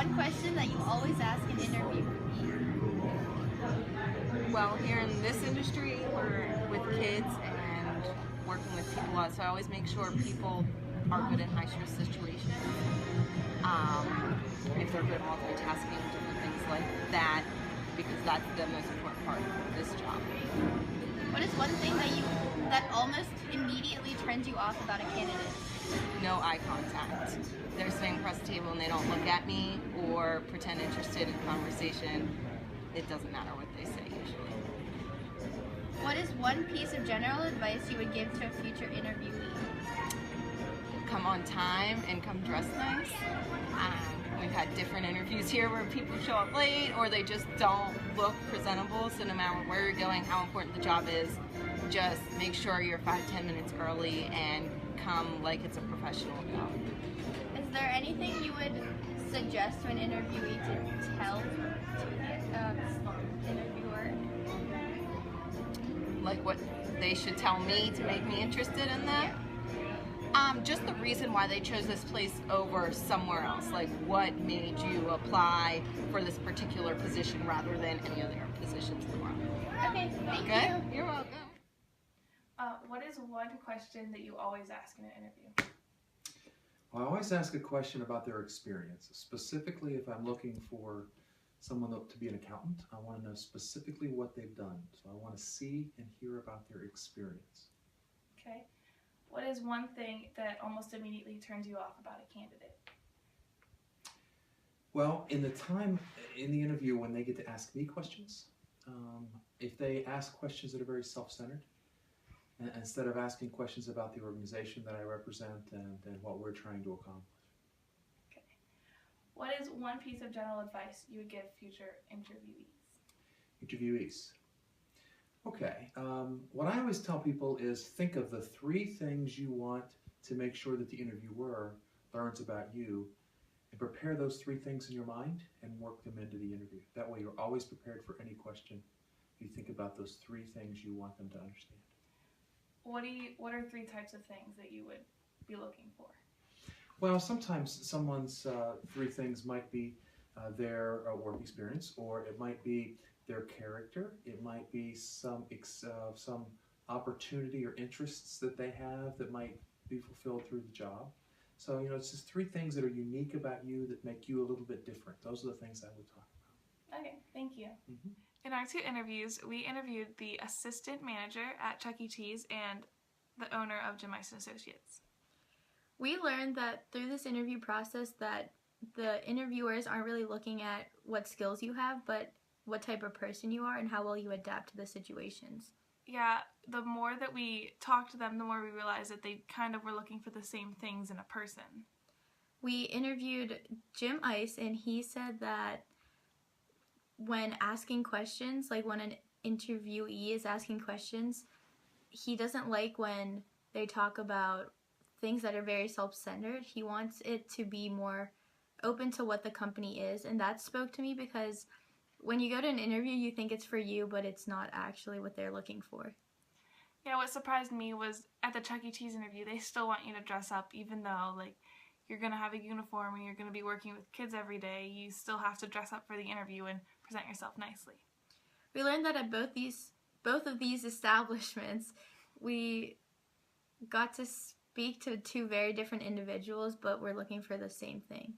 one question that you always ask an interviewee? Well, here in this industry, we're with kids and working with people a lot, so I always make sure people are good in high-stress situations. If they're good multitasking, different things like that, because that's the most important part of this job. What is one thing that almost immediately turns you off about a candidate? No eye contact. They're sitting across the table and they don't look at me or pretend interested in conversation. It doesn't matter what they say usually. What is one piece of general advice you would give to a future interviewee? Come on time and come dressed nice. We've had different interviews here where people show up late or they just don't look presentable, so no matter where you're going, how important the job is, just make sure you're 5-10 minutes early and come like it's a professional job. Is there anything you would suggest to an interviewee to tell the interviewer? Like what they should tell me to make me interested in them? Yeah. Just the reason why they chose this place over somewhere else. Like what made you apply for this particular position rather than any other positions in the world. Okay, thank you. You're welcome. What is one question that you always ask in an interview? Well, I always ask a question about their experience. Specifically, if I'm looking for someone to be an accountant, I want to know specifically what they've done. So I want to see and hear about their experience. Okay. What is one thing that almost immediately turns you off about a candidate? Well, in the time in the interview when they get to ask me questions, if they ask questions that are very self-centered, instead of asking questions about the organization that I represent and what we're trying to accomplish. Okay. What is one piece of general advice you would give future interviewees? Okay, what I always tell people is think of the 3 things you want to make sure that the interviewer learns about you, and prepare those 3 things in your mind and work them into the interview. That way you're always prepared for any question. You think about those 3 things you want them to understand. What are 3 types of things that you would be looking for? Well, sometimes someone's 3 things might be their work experience, or it might be their character. It might be some opportunity or interests that they have that might be fulfilled through the job. So, it's just 3 things that are unique about you that make you a little bit different. Those are the things I would talk about. Okay, thank you. Mm-hmm. In our 2 interviews, we interviewed the assistant manager at Chuck E. Cheese and the owner of Jim Ice & Associates. We learned that through this interview process that the interviewers aren't really looking at what skills you have, but what type of person you are and how well you adapt to the situations. Yeah, the more that we talked to them, the more we realized that they kind of were looking for the same things in a person. We interviewed Jim Ice, and he said that when asking questions, like when an interviewee is asking questions, he doesn't like when they talk about things that are very self-centered. He wants it to be more open to what the company is, and that spoke to me because when you go to an interview, you think it's for you, but it's not actually what they're looking for. Yeah, what surprised me was at the Chuck E. Cheese interview, they still want you to dress up, even though you're going to have a uniform and you're going to be working with kids every day. You still have to dress up for the interview and present yourself nicely. We learned that at both of these establishments, we got to speak to 2 very different individuals, but we're looking for the same thing.